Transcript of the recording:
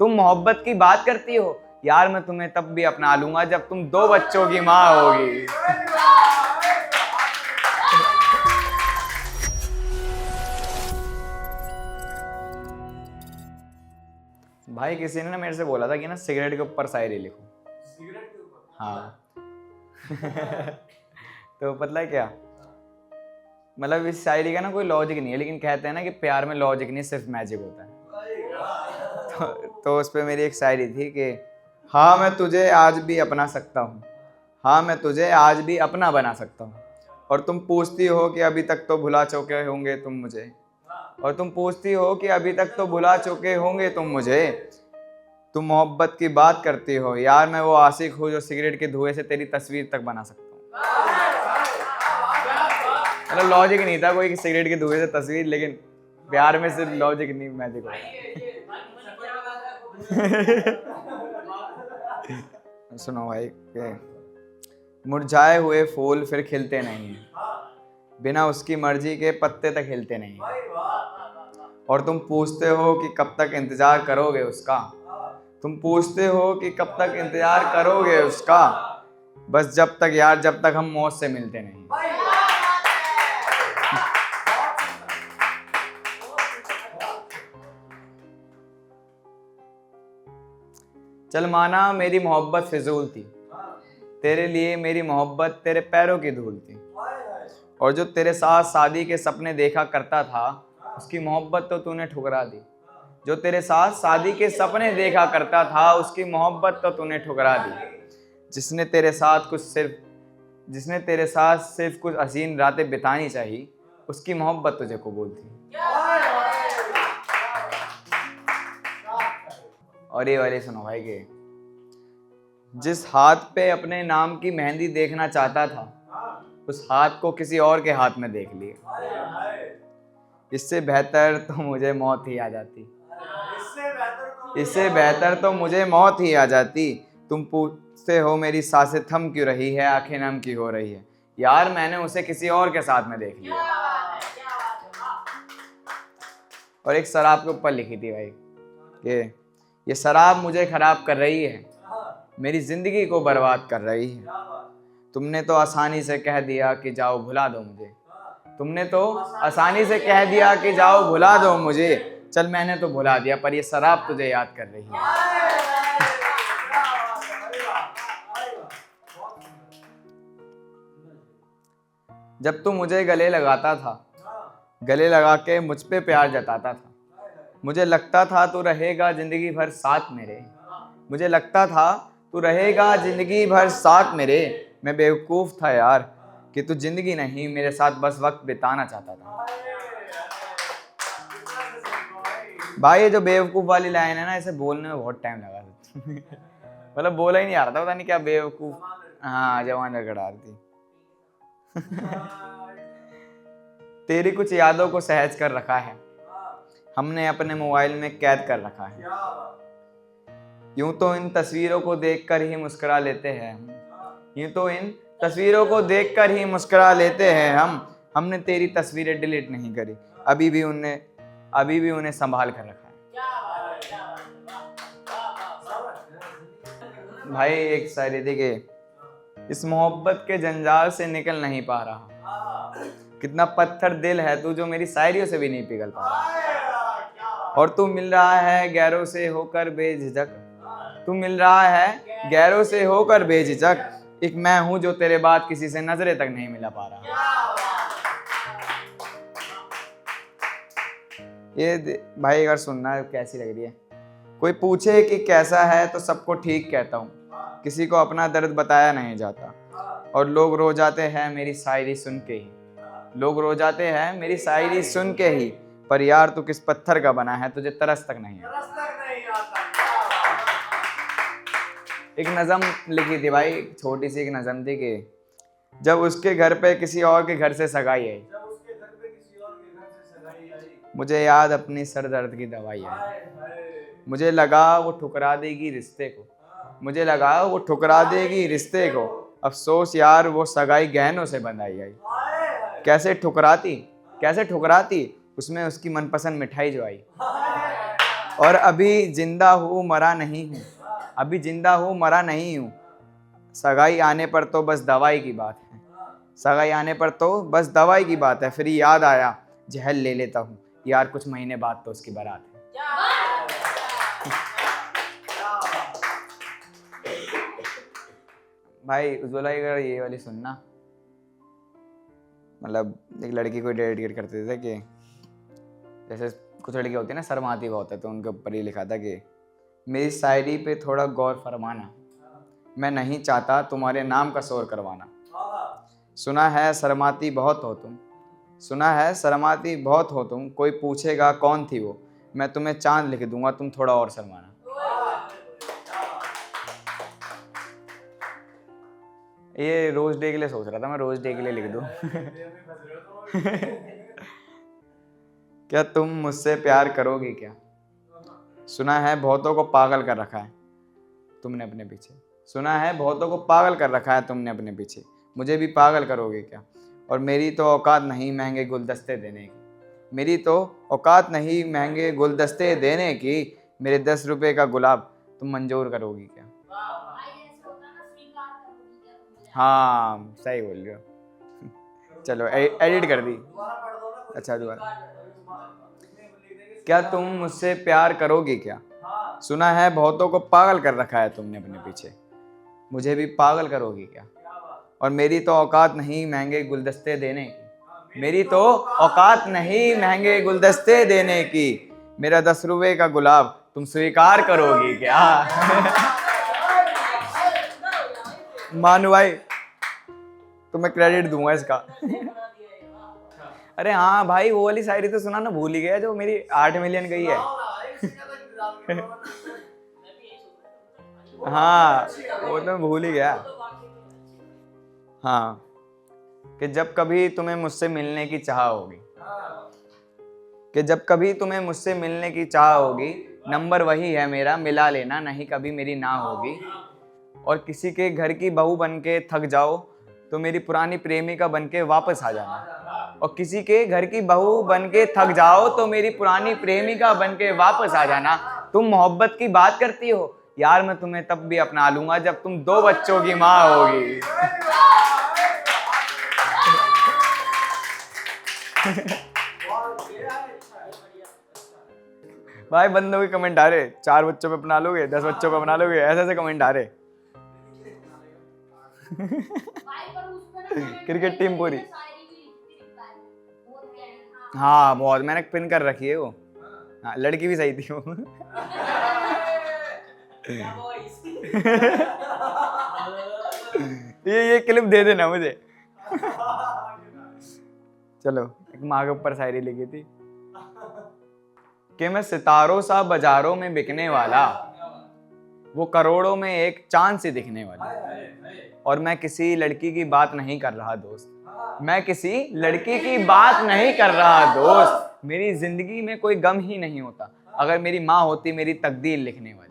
तुम मोहब्बत की बात करती हो यार, मैं तुम्हें तब भी अपना लूंगा जब तुम 2 बच्चों की माँ होगी। भाई किसी ने ना मेरे से बोला था कि ना सिगरेट के ऊपर शायरी लिखो। सिगरेट के ऊपर? हाँ। तो पता है क्या, मतलब इस शायरी का ना कोई लॉजिक नहीं है, लेकिन कहते हैं ना कि प्यार में लॉजिक नहीं सिर्फ मैजिक होता है। तो उस पर मेरी एक शायरी थी कि हाँ मैं तुझे आज भी अपना सकता हूँ, हाँ मैं तुझे आज भी अपना बना सकता हूँ, और तुम पूछती हो कि अभी तक तो भुला चुके होंगे तुम मुझे, और तुम पूछती हो कि अभी तक तो भुला चुके होंगे तुम मुझे। तुम मोहब्बत की बात करती हो यार, मैं वो आशिक हूँ जो सिगरेट के धुएं से तेरी तस्वीर तक बना सकता हूँ। मतलब लॉजिक नहीं था कोई कि सिगरेट के धुएं से तस्वीर, लेकिन प्यार में सिर्फ लॉजिक नहीं मैजिक होता। सुनो भाई, मुरझाए हुए फूल फिर खिलते नहीं हैं, बिना उसकी मर्जी के पत्ते तक हिलते नहीं, और तुम पूछते हो कि कब तक इंतजार करोगे उसका, तुम पूछते हो कि कब तक इंतजार करोगे उसका, बस जब तक यार जब तक हम मौत से मिलते नहीं। चल माना मेरी मोहब्बत फिजूल थी, तेरे लिए मेरी मोहब्बत तेरे पैरों की धूल थी, और जो तेरे साथ शादी के सपने देखा करता था उसकी मोहब्बत तो तूने ठुकरा दी, जो तेरे साथ शादी के सपने देखा करता था उसकी मोहब्बत तो तूने ठुकरा दी, जिसने तेरे साथ सिर्फ कुछ हसीन रातें बितानी चाहिए उसकी मोहब्बत तुझे कबूल थी। और ये वाले सुनो भाई के जिस हाथ पे अपने नाम की मेहंदी देखना चाहता था उस हाथ को किसी और के हाथ में देख लिया, इससे बेहतर तो मुझे मौत ही आ जाती, इससे बेहतर तो मुझे मौत ही आ जाती। तुम पूछते हो मेरी सांसें थम क्यों रही है, आंखें नम क्यों हो रही है, यार मैंने उसे किसी और के साथ में देख लिया। और एक शराब के ऊपर लिखी थी भाई कि ये शराब मुझे खराब कर रही है, मेरी जिंदगी को बर्बाद कर रही है, तुमने तो आसानी से कह दिया कि जाओ भुला दो मुझे, तुमने तो आसानी से कह दिया कि जाओ भुला दो मुझे, चल मैंने तो भुला दिया पर ये शराब तुझे याद कर रही है। जब तू मुझे गले लगाता था, गले लगा के मुझ पे प्यार जताता था, मुझे लगता था तू रहेगा जिंदगी भर साथ मेरे, मुझे लगता था तू रहेगा जिंदगी भर साथ मेरे। मैं बेवकूफ़ था यार कि तू जिंदगी नहीं मेरे साथ बस वक्त बिताना चाहता था। भाई ये जो बेवकूफ़ वाली लाइन है ना, इसे बोलने में बहुत टाइम लगा मतलब बोला ही नहीं आ रहा था, पता नहीं क्या बेवकूफ़, हाँ जवान रगड़ार थी। तेरी कुछ यादों को सहज कर रखा है हमने अपने मोबाइल में कैद कर रखा है, यूं तो इन तस्वीरों को देखकर ही मुस्कुरा लेते हैं हम, यूं तो इन तस्वीरों को देखकर ही मुस्कुरा लेते हैं हम, हमने तेरी तस्वीरें डिलीट नहीं करी, अभी भी उन्हें संभाल कर रखा है। भाई एक शायरी थी कि इस मोहब्बत के जंजाल से निकल नहीं पा रहा, कितना पत्थर दिल है तू जो मेरी शायरियों से भी नहीं पिघल पा रहा, और तू मिल रहा है गैरों से होकर बेझिझक, तू मिल रहा है गैरों से होकर बेझिझक, एक मैं हूं जो तेरे बाद किसी से नजरें तक नहीं मिला पा रहा। ये भाई अगर सुनना कैसी लग रही है, कोई पूछे कि कैसा है तो सबको ठीक कहता हूँ, किसी को अपना दर्द बताया नहीं जाता, और लोग रो जाते हैं मेरी शायरी सुन के ही, लोग रो जाते हैं मेरी शायरी सुन के ही, पर यार तू किस पत्थर का बना है तुझे तरस तक नहीं आता। एक नज़म लिखी थी भाई, छोटी सी एक नज़म थी कि जब उसके घर पे किसी और के घर से सगाई आई, मुझे याद अपनी सर दर्द की दवाई आई, मुझे लगा वो ठुकरा देगी रिश्ते को, मुझे लगा वो ठुकरा देगी रिश्ते को, अफसोस यार वो सगाई गहनों से बंधाई आई, कैसे ठुकराती उसमें उसकी मनपसंद मिठाई जो आई, और अभी जिंदा हूँ मरा नहीं हूँ, अभी जिंदा हूँ मरा नहीं हूँ। सगाई आने पर तो बस दवाई की बात है, सगाई आने पर तो बस दवाई की बात है। फिर याद आया जहर ले लेता हूँ, यार कुछ महीने बाद तो उसकी बारात है। भाई उज्ज्वला अगर ये वाली सुनना, मतलब एक लड़की को डेडिकेट करते थे कि जैसे कुछ लड़की होती है ना शर्माती बहुत है, तो उनके ऊपर ये लिखा था कि मेरी शायरी पे थोड़ा गौर फरमाना, मैं नहीं चाहता तुम्हारे नाम का शोर करवाना। सुना है शर्माती बहुत हो तुम, सुना है शर्माती बहुत हो तुम, कोई पूछेगा कौन थी वो, मैं तुम्हें चांद लिख दूंगा तुम थोड़ा और शर्माना। ये रोज डे के लिए सोच रहा था मैं, रोज डे के लिए लिख दूं। क्या तुम मुझसे प्यार करोगी क्या, सुना है बहुतों को पागल कर रखा है तुमने अपने पीछे, सुना है बहुतों को पागल कर रखा है तुमने अपने पीछे, मुझे भी पागल करोगे क्या। और मेरी तो औकात नहीं महंगे गुलदस्ते देने की, मेरी तो औकात नहीं महंगे गुलदस्ते देने की, मेरे 10 रुपए का गुलाब तुम मंजूर करोगी क्या। हाँ सही बोल रहे हो। चलो एडिट कर दी। अच्छा दोबारा। क्या तुम मुझसे प्यार करोगी क्या, सुना है बहुतों को पागल कर रखा है तुमने अपने पीछे, मुझे भी पागल करोगी क्या। और मेरी तो औकात नहीं महंगे गुलदस्ते देने की, मेरी तो औकात नहीं महंगे गुलदस्ते देने की, मेरा 10 रुपए का गुलाब तुम स्वीकार करोगी क्या। मानू भाई तुम्हें क्रेडिट दूंगा इसका। अरे हाँ भाई वो वाली शायरी तो सुना ना, भूल ही गया, जो मेरी 8 मिलियन गई है। हाँ वो तो भूल ही गया। हाँ कि जब कभी तुम्हें मुझसे मिलने की चाह होगी, कि जब कभी तुम्हें मुझसे मिलने की चाह होगी, नंबर वही है मेरा मिला लेना, नहीं कभी मेरी ना होगी। और किसी के घर की बहू बन के थक जाओ तो मेरी पुरानी प्रेमिका बन के वापस आ जाना, और किसी के घर की बहू बन के थक जाओ तो मेरी पुरानी प्रेमिका बन के वापस आ जाना। तुम मोहब्बत की बात करती हो यार, मैं तुम्हें तब भी अपना लूंगा जब तुम 2 बच्चों की माँ होगी। भाई बंदों के कमेंट आ रहे, 4 बच्चों पे अपना लोगे, 10 बच्चों पे अपना लोगे, ऐसे ऐसे कमेंट आ रहे। क्रिकेट टीम पूरी। हाँ बहुत, मैंने पिन कर रखी है वो। हाँ लड़की भी सही थी वो। ये क्लिप दे देना मुझे। चलो एक माँ के ऊपर शायरी लिखी थी कि मैं सितारों सा बाजारों में बिकने वाला, वो करोड़ों में एक चांद से दिखने वाली। और मैं किसी लड़की की बात नहीं कर रहा दोस्त, मैं किसी लड़की की बात नहीं कर रहा दोस्त, मेरी जिंदगी में कोई गम ही नहीं होता अगर मेरी माँ होती मेरी तकदीर लिखने वाली।